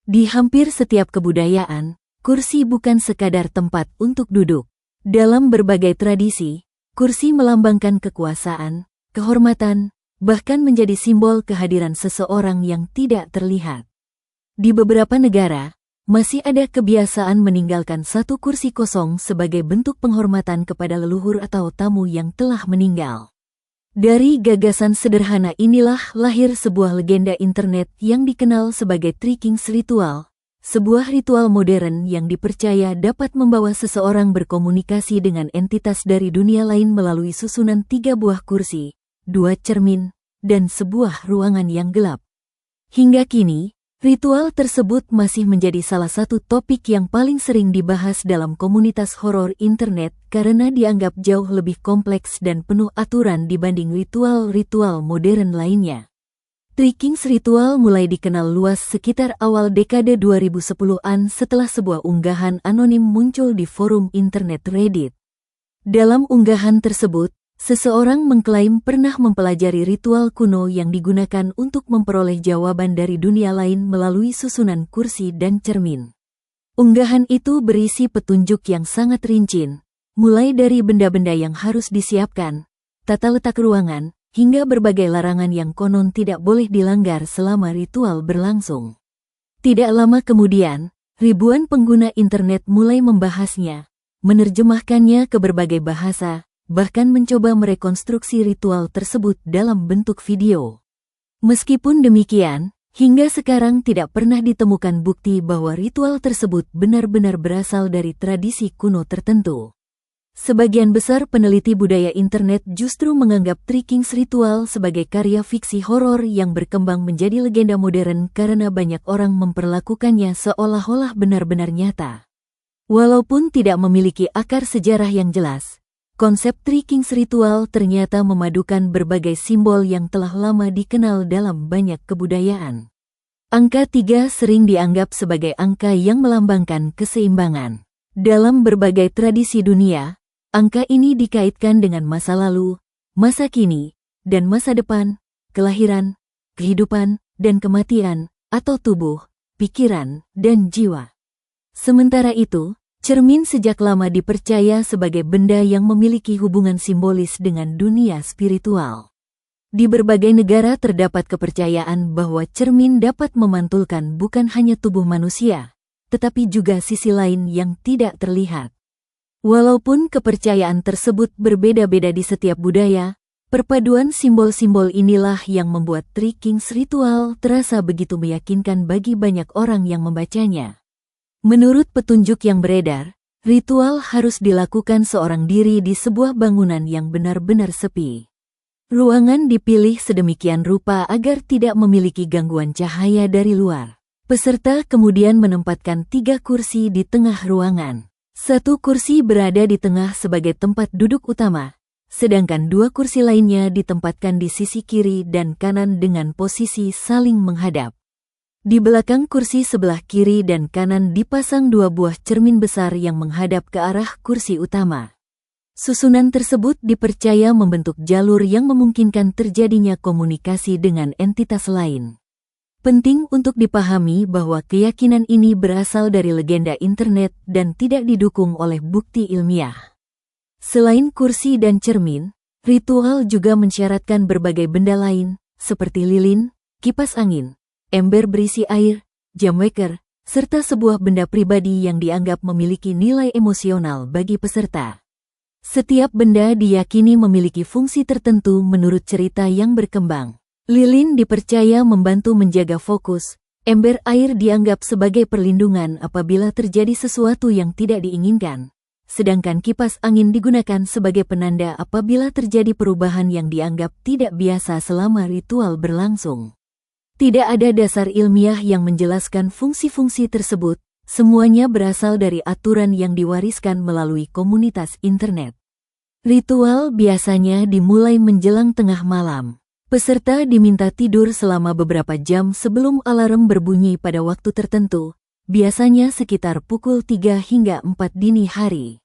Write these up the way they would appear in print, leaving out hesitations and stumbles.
Di hampir setiap kebudayaan, kursi bukan sekadar tempat untuk duduk. Dalam berbagai tradisi, kursi melambangkan kekuasaan, kehormatan, bahkan menjadi simbol kehadiran seseorang yang tidak terlihat. Di beberapa negara, masih ada kebiasaan meninggalkan satu kursi kosong sebagai bentuk penghormatan kepada leluhur atau tamu yang telah meninggal. Dari gagasan sederhana inilah lahir sebuah legenda internet yang dikenal sebagai Three Kings Ritual, sebuah ritual modern yang dipercaya dapat membawa seseorang berkomunikasi dengan entitas dari dunia lain melalui susunan 3 buah kursi, 2 cermin, dan sebuah ruangan yang gelap. Hingga kini, ritual tersebut masih menjadi salah satu topik yang paling sering dibahas dalam komunitas horor internet karena dianggap jauh lebih kompleks dan penuh aturan dibanding ritual-ritual modern lainnya. Three Kings Ritual mulai dikenal luas sekitar awal dekade 2010-an setelah sebuah unggahan anonim muncul di forum internet Reddit. Dalam unggahan tersebut, seseorang mengklaim pernah mempelajari ritual kuno yang digunakan untuk memperoleh jawaban dari dunia lain melalui susunan kursi dan cermin. Unggahan itu berisi petunjuk yang sangat rinci, mulai dari benda-benda yang harus disiapkan, tata letak ruangan, hingga berbagai larangan yang konon tidak boleh dilanggar selama ritual berlangsung. Tidak lama kemudian, ribuan pengguna internet mulai membahasnya, menerjemahkannya ke berbagai bahasa, bahkan mencoba merekonstruksi ritual tersebut dalam bentuk video. Meskipun demikian, hingga sekarang tidak pernah ditemukan bukti bahwa ritual tersebut benar-benar berasal dari tradisi kuno tertentu. Sebagian besar peneliti budaya internet justru menganggap Three Kings Ritual sebagai karya fiksi horor yang berkembang menjadi legenda modern karena banyak orang memperlakukannya seolah-olah benar-benar nyata. Walaupun tidak memiliki akar sejarah yang jelas, konsep Three Kings Ritual ternyata memadukan berbagai simbol yang telah lama dikenal dalam banyak kebudayaan. Angka 3 sering dianggap sebagai angka yang melambangkan keseimbangan. Dalam berbagai tradisi dunia, angka ini dikaitkan dengan masa lalu, masa kini, dan masa depan, kelahiran, kehidupan, dan kematian, atau tubuh, pikiran, dan jiwa. Sementara itu, cermin sejak lama dipercaya sebagai benda yang memiliki hubungan simbolis dengan dunia spiritual. Di berbagai negara terdapat kepercayaan bahwa cermin dapat memantulkan bukan hanya tubuh manusia, tetapi juga sisi lain yang tidak terlihat. Walaupun kepercayaan tersebut berbeda-beda di setiap budaya, perpaduan simbol-simbol inilah yang membuat Three Kings Ritual terasa begitu meyakinkan bagi banyak orang yang membacanya. Menurut petunjuk yang beredar, ritual harus dilakukan seorang diri di sebuah bangunan yang benar-benar sepi. Ruangan dipilih sedemikian rupa agar tidak memiliki gangguan cahaya dari luar. Peserta kemudian menempatkan 3 kursi di tengah ruangan. 1 kursi berada di tengah sebagai tempat duduk utama, sedangkan 2 kursi lainnya ditempatkan di sisi kiri dan kanan dengan posisi saling menghadap. Di belakang kursi sebelah kiri dan kanan dipasang 2 buah cermin besar yang menghadap ke arah kursi utama. Susunan tersebut dipercaya membentuk jalur yang memungkinkan terjadinya komunikasi dengan entitas lain. Penting untuk dipahami bahwa keyakinan ini berasal dari legenda internet dan tidak didukung oleh bukti ilmiah. Selain kursi dan cermin, ritual juga mensyaratkan berbagai benda lain, seperti lilin, kipas angin, ember berisi air, jam weker, serta sebuah benda pribadi yang dianggap memiliki nilai emosional bagi peserta. Setiap benda diyakini memiliki fungsi tertentu menurut cerita yang berkembang. Lilin dipercaya membantu menjaga fokus, ember air dianggap sebagai perlindungan apabila terjadi sesuatu yang tidak diinginkan, sedangkan kipas angin digunakan sebagai penanda apabila terjadi perubahan yang dianggap tidak biasa selama ritual berlangsung. Tidak ada dasar ilmiah yang menjelaskan fungsi-fungsi tersebut, semuanya berasal dari aturan yang diwariskan melalui komunitas internet. Ritual biasanya dimulai menjelang tengah malam. Peserta diminta tidur selama beberapa jam sebelum alarm berbunyi pada waktu tertentu, biasanya sekitar pukul 3 hingga 4 dini hari.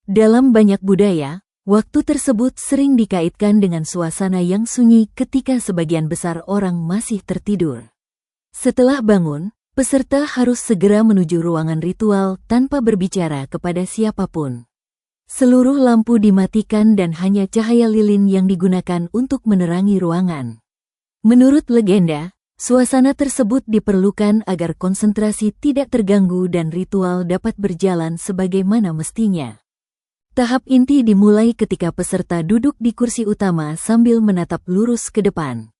Dalam banyak budaya, waktu tersebut sering dikaitkan dengan suasana yang sunyi ketika sebagian besar orang masih tertidur. Setelah bangun, peserta harus segera menuju ruangan ritual tanpa berbicara kepada siapapun. Seluruh lampu dimatikan dan hanya cahaya lilin yang digunakan untuk menerangi ruangan. Menurut legenda, suasana tersebut diperlukan agar konsentrasi tidak terganggu dan ritual dapat berjalan sebagaimana mestinya. Tahap inti dimulai ketika peserta duduk di kursi utama sambil menatap lurus ke depan.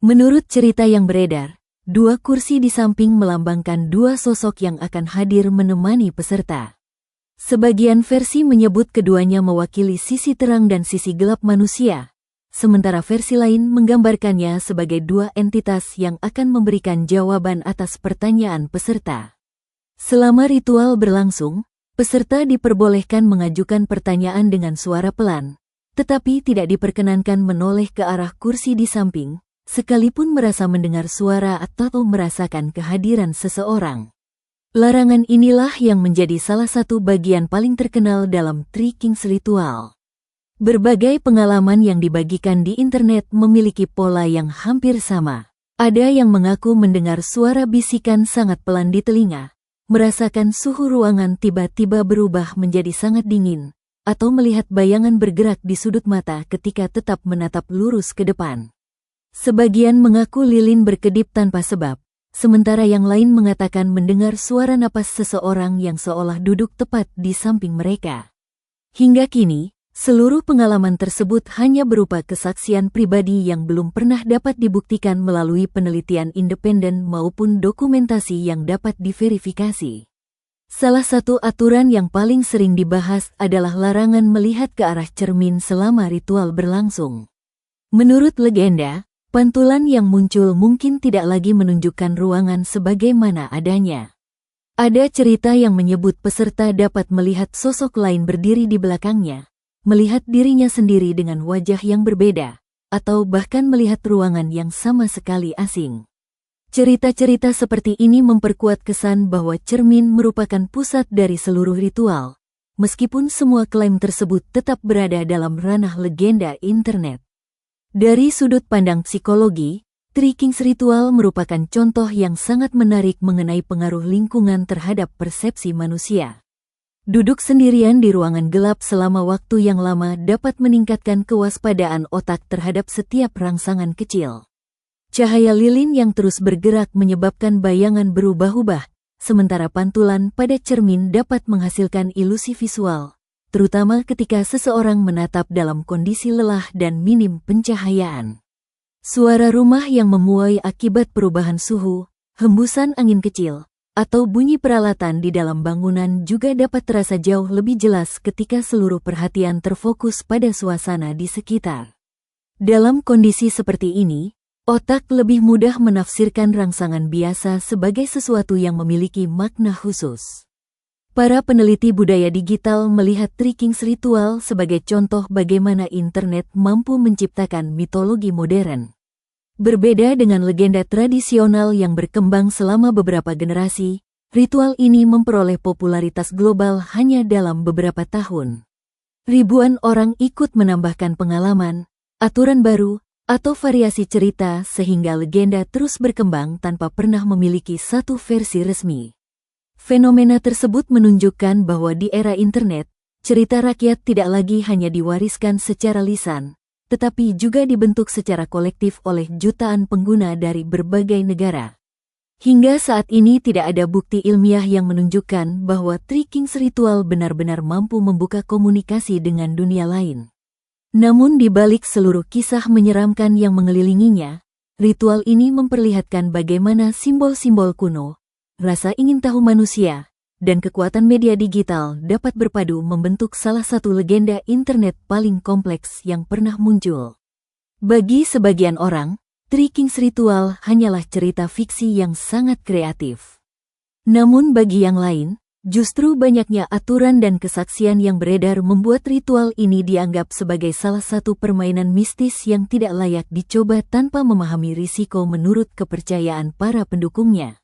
Menurut cerita yang beredar, dua kursi di samping melambangkan dua sosok yang akan hadir menemani peserta. Sebagian versi menyebut keduanya mewakili sisi terang dan sisi gelap manusia, sementara versi lain menggambarkannya sebagai dua entitas yang akan memberikan jawaban atas pertanyaan peserta. Selama ritual berlangsung, peserta diperbolehkan mengajukan pertanyaan dengan suara pelan, tetapi tidak diperkenankan menoleh ke arah kursi di samping, sekalipun merasa mendengar suara atau merasakan kehadiran seseorang. Larangan inilah yang menjadi salah satu bagian paling terkenal dalam Three Kings Ritual. Berbagai pengalaman yang dibagikan di internet memiliki pola yang hampir sama. Ada yang mengaku mendengar suara bisikan sangat pelan di telinga, merasakan suhu ruangan tiba-tiba berubah menjadi sangat dingin, atau melihat bayangan bergerak di sudut mata ketika tetap menatap lurus ke depan. Sebagian mengaku lilin berkedip tanpa sebab, sementara yang lain mengatakan mendengar suara napas seseorang yang seolah duduk tepat di samping mereka. Hingga kini, seluruh pengalaman tersebut hanya berupa kesaksian pribadi yang belum pernah dapat dibuktikan melalui penelitian independen maupun dokumentasi yang dapat diverifikasi. Salah satu aturan yang paling sering dibahas adalah larangan melihat ke arah cermin selama ritual berlangsung. Menurut legenda, pantulan yang muncul mungkin tidak lagi menunjukkan ruangan sebagaimana adanya. Ada cerita yang menyebut peserta dapat melihat sosok lain berdiri di belakangnya, melihat dirinya sendiri dengan wajah yang berbeda, atau bahkan melihat ruangan yang sama sekali asing. Cerita-cerita seperti ini memperkuat kesan bahwa cermin merupakan pusat dari seluruh ritual, meskipun semua klaim tersebut tetap berada dalam ranah legenda internet. Dari sudut pandang psikologi, Three Kings Ritual merupakan contoh yang sangat menarik mengenai pengaruh lingkungan terhadap persepsi manusia. Duduk sendirian di ruangan gelap selama waktu yang lama dapat meningkatkan kewaspadaan otak terhadap setiap rangsangan kecil. Cahaya lilin yang terus bergerak menyebabkan bayangan berubah-ubah, sementara pantulan pada cermin dapat menghasilkan ilusi visual, terutama ketika seseorang menatap dalam kondisi lelah dan minim pencahayaan. Suara rumah yang memuai akibat perubahan suhu, hembusan angin kecil, atau bunyi peralatan di dalam bangunan juga dapat terasa jauh lebih jelas ketika seluruh perhatian terfokus pada suasana di sekitar. Dalam kondisi seperti ini, otak lebih mudah menafsirkan rangsangan biasa sebagai sesuatu yang memiliki makna khusus. Para peneliti budaya digital melihat Three Kings Ritual sebagai contoh bagaimana internet mampu menciptakan mitologi modern. Berbeda dengan legenda tradisional yang berkembang selama beberapa generasi, ritual ini memperoleh popularitas global hanya dalam beberapa tahun. Ribuan orang ikut menambahkan pengalaman, aturan baru, atau variasi cerita sehingga legenda terus berkembang tanpa pernah memiliki satu versi resmi. Fenomena tersebut menunjukkan bahwa di era internet, cerita rakyat tidak lagi hanya diwariskan secara lisan, tetapi juga dibentuk secara kolektif oleh jutaan pengguna dari berbagai negara. Hingga saat ini tidak ada bukti ilmiah yang menunjukkan bahwa Three Kings Ritual benar-benar mampu membuka komunikasi dengan dunia lain. Namun di balik seluruh kisah menyeramkan yang mengelilinginya, ritual ini memperlihatkan bagaimana simbol-simbol kuno, rasa ingin tahu manusia, dan kekuatan media digital dapat berpadu membentuk salah satu legenda internet paling kompleks yang pernah muncul. Bagi sebagian orang, Three Kings Ritual hanyalah cerita fiksi yang sangat kreatif. Namun bagi yang lain, justru banyaknya aturan dan kesaksian yang beredar membuat ritual ini dianggap sebagai salah satu permainan mistis yang tidak layak dicoba tanpa memahami risiko menurut kepercayaan para pendukungnya.